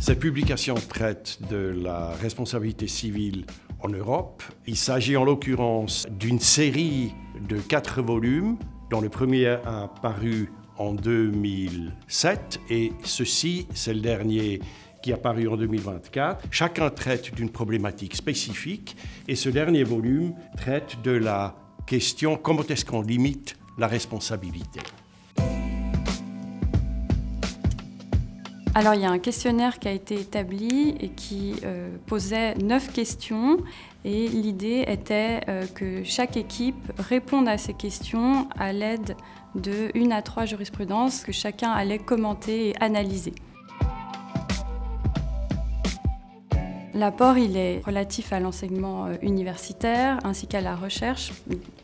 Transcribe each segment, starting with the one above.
Cette publication traite de la responsabilité civile en Europe. Il s'agit en l'occurrence d'une série de 4 volumes, dont le premier a paru en 2007 et ceci, c'est le dernier qui a paru en 2024. Chacun traite d'une problématique spécifique et ce dernier volume traite de la question comment est-ce qu'on limite la responsabilité. Alors, il y a un questionnaire qui a été établi et qui posait 9 questions. Et l'idée était que chaque équipe réponde à ces questions à l'aide de 1 à 3 jurisprudences que chacun allait commenter et analyser. L'apport, il est relatif à l'enseignement universitaire ainsi qu'à la recherche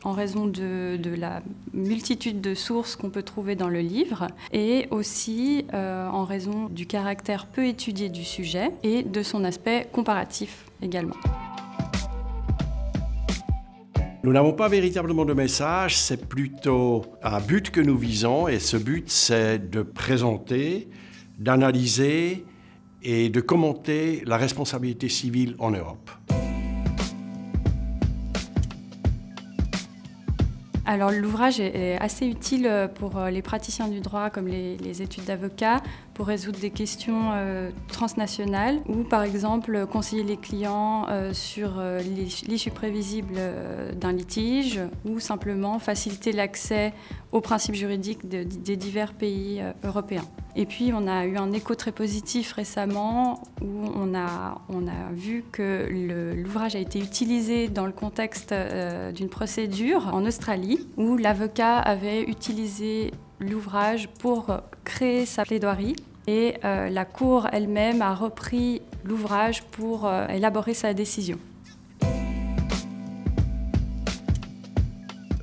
en raison de la multitude de sources qu'on peut trouver dans le livre et aussi en raison du caractère peu étudié du sujet et de son aspect comparatif également. Nous n'avons pas véritablement de message, c'est plutôt un but que nous visons et ce but c'est de présenter, d'analyser et de commenter la responsabilité civile en Europe. Alors l'ouvrage est assez utile pour les praticiens du droit comme les études d'avocat pour résoudre des questions transnationales ou par exemple conseiller les clients sur l'issue prévisible d'un litige ou simplement faciliter l'accès aux principes juridiques des divers pays européens. Et puis on a eu un écho très positif récemment où on a vu que l'ouvrage a été utilisé dans le contexte d'une procédure en Australie où l'avocat avait utilisé l'ouvrage pour créer sa plaidoirie et la Cour elle-même a repris l'ouvrage pour élaborer sa décision.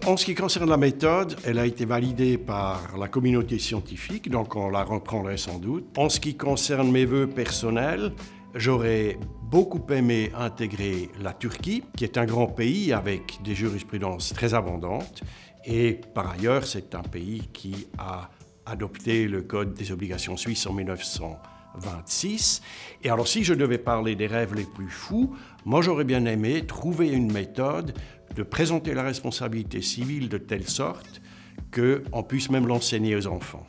En ce qui concerne la méthode, elle a été validée par la communauté scientifique, donc on la reprendrait sans doute. En ce qui concerne mes vœux personnels, j'aurais beaucoup aimé intégrer la Turquie, qui est un grand pays avec des jurisprudences très abondantes. Et par ailleurs, c'est un pays qui a adopté le Code des obligations suisses en 1926. Et alors, si je devais parler des rêves les plus fous, moi j'aurais bien aimé trouver une méthode de présenter la responsabilité civile de telle sorte qu'on puisse même l'enseigner aux enfants.